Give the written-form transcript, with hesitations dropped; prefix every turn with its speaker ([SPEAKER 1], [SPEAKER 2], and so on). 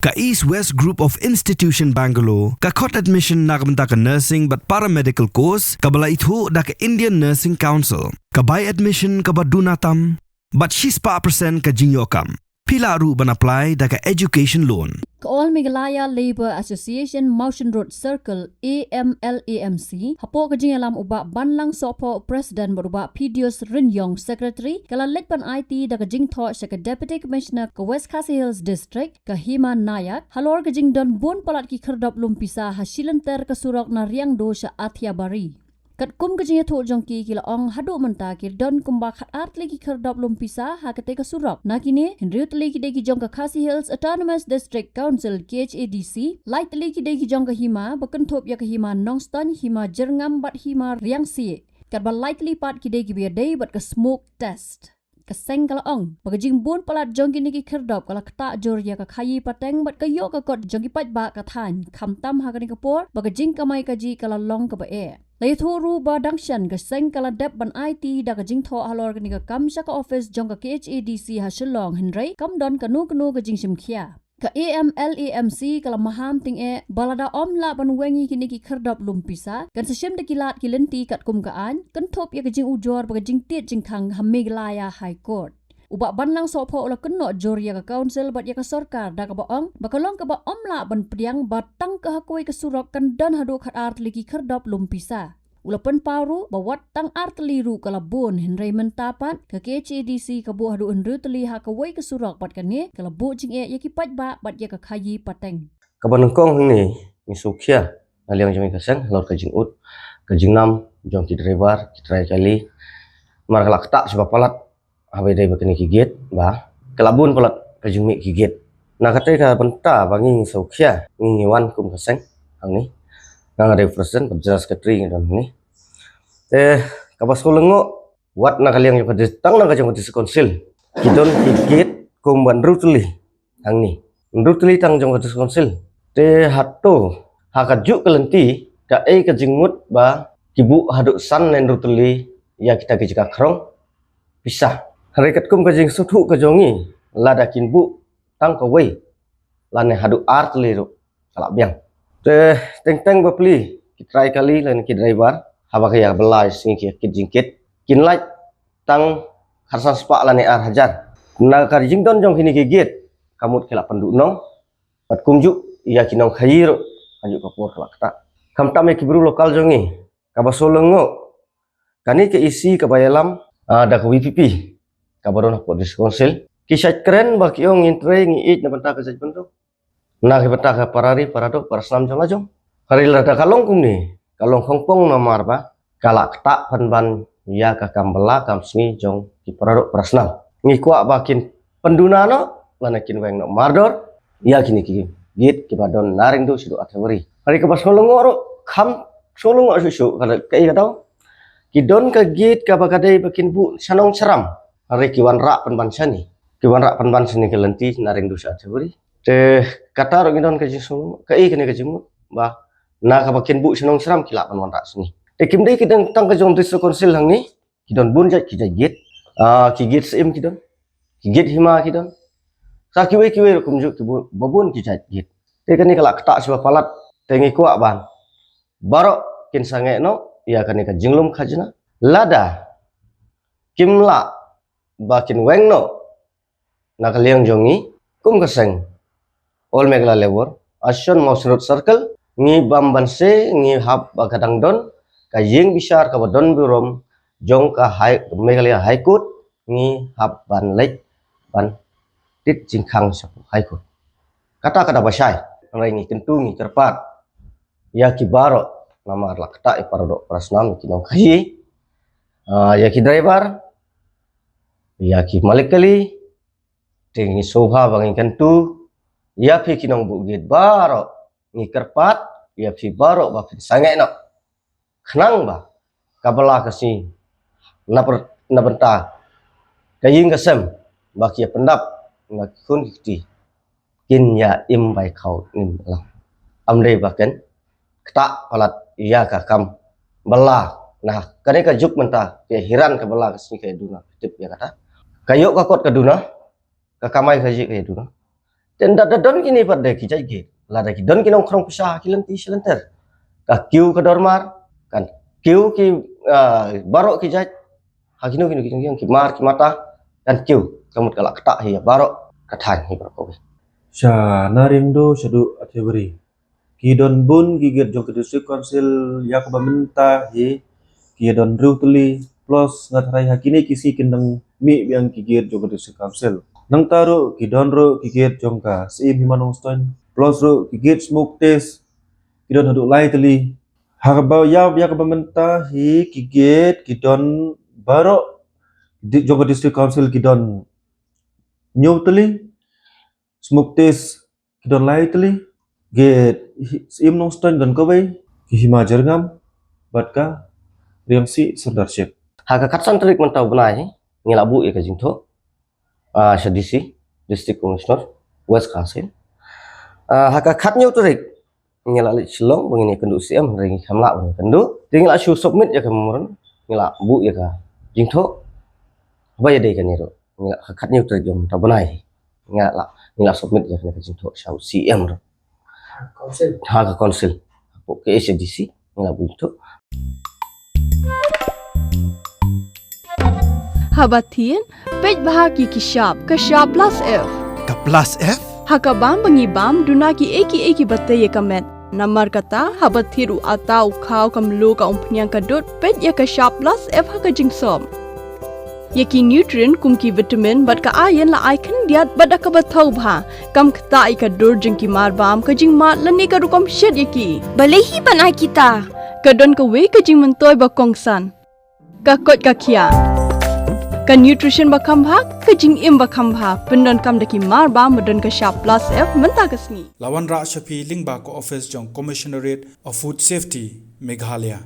[SPEAKER 1] Ka East West Group of Institution Bangalore, ka khot admission na kabanta ka nursing but paramedical course, ka bala ithu da ka Indian Nursing Council, ka buy admission ka badunatam, but she's pa percent ka jinyokam. Pila ru ban apply da ka education loan.
[SPEAKER 2] All Meghalaya Labour Association Mountain Road Circle AMLAMC hapo ka jingalam uba banlang sopo president beruba Pidius Rinyong secretary kala lekpan IT da ka jingtho sa ka deputy commissioner ka West Khasi Hills district ka Hima Nayak halor ka jingdon bon palat ki kherdap lumpisa hasilanter ka surok na riang do sa Athia Bari. Kat kum kejnya thok jongki kila ong hadu menta kir don kumba khat art lagi kherdap lumpisa ha kate ka surok nakine henryut lagi degi jong ka Khasi Hills Autonomous District Council KHADC light lagi degi jong ka hima bakan thop ya ka hima nongston hima jerngam bat hima riang si kat ba likely part ki degi biar day bat ka smoke test kaseng kala ong bagajing bun palat jongki niki kherdap kala kta jor ya ka khayi pateng bat ka yo ka kot jongki pat ba ka than khamtam ha ka ni ka por bagajing kamai ka ji kala long ka ba e Lai thuru ba dangshan ka seng kala dep ban IT da ka jingtho halor ka ni ka kam sa ka office jong ka KHADC ha shillong henry kam don ka nu ka jing simkhia ka AMLAMC kala maham ting e balada omla ban wengi kini ki kherdap lumpisa kan sesem de kilat kilenti kat kum kaan kan thop ya ka jing ujor ba ka jing tiet jing khang Meghalaya High Court Uba banlang sopo ula keno joria ka council bat ya ka sorkar da ka baong bakalong ka ba omla ban priang batang ka hakoi ka surok kan dan hadu khat art liki kherdap lumpisa ula pen paru bawat tang art liru kala bon henry mentapan ka KHADC ka bu hadu unru teli ha ka wai ka surok bat kan ni kala bu jing e ya ki pat ba bat ya ka khayi pateng
[SPEAKER 3] ka banengkong ni sukhia aliang jami kaseng lor ka jing ut ka jing nam jong ki driver ki trai kali mar kalak tak sebab palat Habai dai bakini kigit ba kelabun polat kajumi kigit na katai ka benta bangi saukhia ngiwan kum kaseng ang ni nang represent penjelas katri dan ni kabas ko lengo wat na kaliang yung kadistang na kajong kadis konsil kidon kigit kum ban rutli ang ni rutli tang jong kadis konsil hatto hakaju kelenti ka kajingmut ba kibu haduk san nen rutli ya kita kijika krong pisah Harikat kum kajing suthu kajongi ladakin bu tang kawai lane hadu art liru kalak biang teng bapli kitrai kali lan ki driver haba kaya belai singi ki jingkit kin light tang harsan spa lane ar hajar na karjing don jong kini gigit kamut kelak penduk nong pat kumju iya kinong khayiro anjuk kapur kalak ta kam tame ki buru lokal jongi kabasolengo kani ke isi kabayalam ada ke WPP kabaron ko diskonsil kisat keren baki ong intre ngiit na banta ka sa bentuk na ki banta ka parari paradok paraslam jong ajong hari lada kalong kum ni kalong hongpong na marba kalak tak panban ya ka kambela kam sngi jong ki paradok paraslam ngi kwa bakin penduna no lanakin weng no mardor ya kini ki git ki badon naring do sido atawari hari ka basolong oro kham solong asu kada kai katau kidon ka git ka bakadai bakin bu sanong seram hari kiwan rak penbansani kelenti naring dosa atawari kata ro gidon ka jisu kai kene ka jimu ba na ka bakin bu sanong seram kilak panwan rak sini kim dei kidang tang ka jom district council hang ni kidon bun jat kijai git ki git sim kidon ki git hima kidon sa kiwe kumju ki babun kijai git kani kala kata sebab palat tengi kuak ban barok kin sange no ya kani ka jinglum khajna lada kimla bakin weng no nakaliang jongi kum kaseng all Meghalaya Labour Association Mountain Road Circle ngi bambanse ngi hab bagadang don ka yeng bisar ka badon burom jong ka Meghalaya High Court ngi hab ban lek ban tit jingkhang sa High Court kata basai rai ngi kentu ngi terpat ya ki baro nama lakta iparodok prasnam kinong kayi ya ki driver ya ki malik kali tingi soha bangin kentu ya pi kinong bugit baro ngi kerpat ya pi baro ba pi sange no khnang ba kabala kasi na benta kaying kasem ba ki pendap ngakun kiti kin ya im bai khau nim la amre ba ken kta palat iya ka kam bala nah kane ka juk menta ke hiran ka bala kasi ke duna tip ya kata kayo ka kot ka duna ka kamai ka ji ke duna dan don kini pada kijai ge la da ki don ki nong krong pisah ki lenti silenter ka kiu ka dormar kan kiu ki barok ki jaj hakino kini ki mar ki mata kan kiu kamut kala kata hi barok kathan hi barok
[SPEAKER 4] Sha narindo shadu atebri. Kidon bun gigit jong ke district council yakba menta hi kidon rutli plus ngatrai hakini kisi kindang mi yang gigit jong ke district council. Nang taru kidon ro gigit jong ka sim himanong stone plus ro gigit smoke test kidon haduk lai teli. Harbau yakba menta hi gigit kidon baro jong ke district council kidon nyu teli smoke test kidon lai teli get im nong stone dan kawai hima jerngam batka riangsi serdarship
[SPEAKER 3] haka katsan telik mentau benai ngilabu ya ka jingtho sadisi district commissioner west kasin haka khatnyu terik ngilali silong bangini kendu CM ring hamla bang kendu tinggal asu submit ya ka moron ngilabu ya ka jingtho baya dei kan iro ngila khatnyu terik jom ta benai ngila submit ya ka jingtho sau CM haka konsil ke SDC ngila buntu
[SPEAKER 5] Habatin pej bahagi kishap plus F
[SPEAKER 6] Ka plus F?
[SPEAKER 5] hakabam bangibam dunaki eki batte ye kamet namar kata habathiru atau khau kamlu ka umpnyang kadut pej ye kishap plus F haka jingsom yeki nutrient kumki vitamin bat ka iron la icon diat bada ka bathau bha kam khta ka dur jingki marbam ka jingma lani ka rukom shed yeki balehi banai kita kadon ka we ka jing mentoy ba kongsan ka kot ka khia ka nutrition ba khambha ka jing im ba khambha pendon kam daki marba modon ka sharp plus F menta kasni
[SPEAKER 6] Lawan Ra Shafi Lingba ko office jong Commissionerate of Food Safety Meghalaya.